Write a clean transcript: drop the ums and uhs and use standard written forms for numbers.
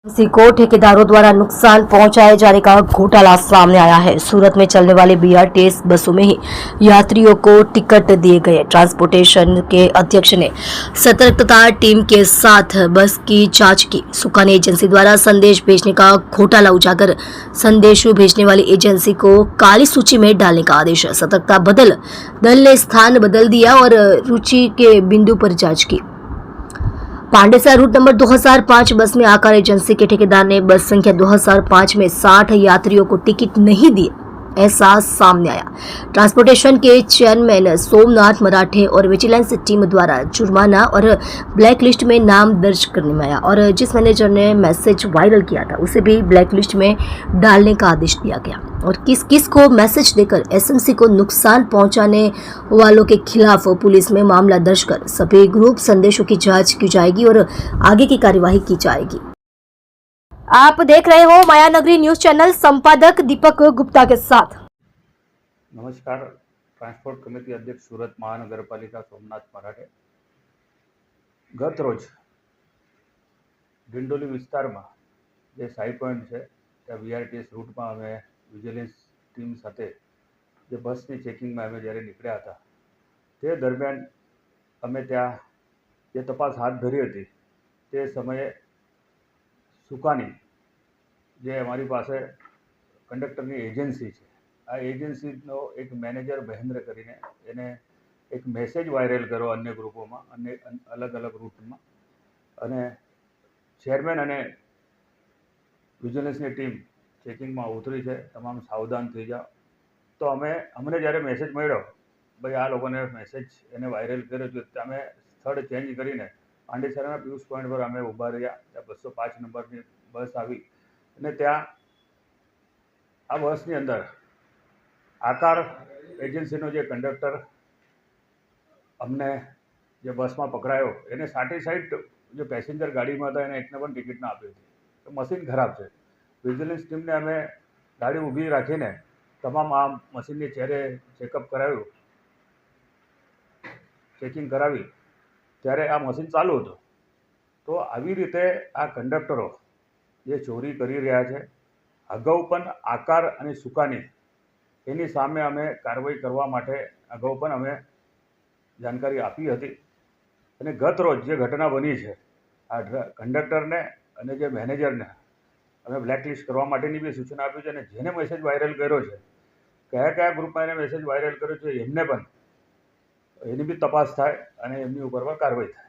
किसी को ठेकेदारों द्वारा नुकसान पहुंचाए जाने का घोटाला सामने आया है। सूरत में चलने वाली बीआरटीएस बसों में ही यात्रियों को टिकट दिए गए। ट्रांसपोर्टेशन के अध्यक्ष ने सतर्कता टीम के साथ बस की जांच की। सुकानी एजेंसी द्वारा संदेश भेजने का घोटाला उजागर। संदेश भेजने वाली एजेंसी को काली सूची में डालने का आदेश। सतर्कता बदल दल ने स्थान बदल दिया और रुचि के बिंदु पर जांच की। पांडेसरा रूट नंबर 2005 बस में आकार एजेंसी के ठेकेदार ने बस संख्या 2005 में 60 यात्रियों को टिकट नहीं दिए, ऐसा सामने आया। ट्रांसपोर्टेशन के चेयरमैन सोमनाथ मराठे और विजिलेंस टीम द्वारा जुर्माना और ब्लैक लिस्ट में नाम दर्ज करने में आया और जिस मैनेजर ने मैसेज वायरल किया था उसे भी ब्लैक लिस्ट में डालने का आदेश दिया गया और किस किस को मैसेज देकर एसएमसी को नुकसान पहुंचाने वालों के खिलाफ पुलिस में मामला दर्ज कर सभी ग्रुप संदेशों की जांच की जाएगी और आगे की कार्यवाही की जाएगी। आप देख रहे हो माया नगरी न्यूज चैनल, संपादक दीपक गुप्ता के साथ। नमस्कार। ट्रांसपोर्ट कमिटी अध्यक्ष सूरत महानगरपालिका सोमनाथ मराठे। गत रोज ડિંડોલી વિસ્તારમાં જે સાઈ પોઈન્ટ છે ત્યાં વીઆરટીએસ રૂટમાં અમે વિજિલન્સ ટીમ સાથે જે બસની ચેકિંગમાં અમે જ્યારે નીકળ્યા હતા તે દરમિયાન અમે ત્યાં જે તપાસ હાથ ધરી હતી તે સમયે સુકાની જે અમારી પાસે કંડક્ટરની એજન્સી છે આ એજન્સીનો એક મેનેજર મહેન્દ્ર કરીને એને એક મેસેજ વાયરલ કર્યો અન્ય ગ્રુપોમાં અને અલગ અલગ રૂટમાં અને ચેરમેન અને વિજિલન્સની ટીમ ચેકિંગમાં ઉતરી છે, તમામ સાવધાન થઈ જાઓ। તો અમને જ્યારે મેસેજ મળ્યો ભાઈ આ લોકોને મેસેજ એને વાયરલ કર્યો છે તો અમે સ્થળ ચેન્જ કરીને પાંડેસરાના પિયુષ પોઈન્ટ પર અમે ઊભા રહ્યા। ત્યાં 205 નંબરની બસ આવી અને ત્યાં આ બસની અંદર આકાર એજન્સીનો જે કંડક્ટર અમને જે બસમાં પકડાયો એને સાઇડ જે પેસેન્જર ગાડીમાં હતા એને એકને પણ ટિકિટ ના આપી હતી। તો મશીન ખરાબ છે। વિજિલન્સ ટીમને અમે ગાડી ઊભી રાખીને તમામ આ મશીનની ચેરે ચેકઅપ કરાવ્યું, ચેકિંગ કરાવી ત્યારે આ મશીન ચાલુ હતું। તો આવી રીતે આ કંડક્ટરો જે ચોરી કરી રહ્યા છે, અગાઉ પણ આકાર અને સુકાની એની સામે અમે કાર્યવાહી કરવા માટે અગાઉ પણ અમે જાણકારી આપી હતી અને ગત રોજ જે ઘટના બની છે આ કંડક્ટરને અને જે મેનેજરને અમે બ્લેકલિસ્ટ કરવા માટેની બી સૂચના આપી છે અને જેને મેસેજ વાયરલ કર્યો છે, કયા કયા ગ્રુપમાં એને મેસેજ વાયરલ કર્યો છે એમને પણ એની બી તપાસ થાય અને એમની ઉપર કાર્યવાહી થાય।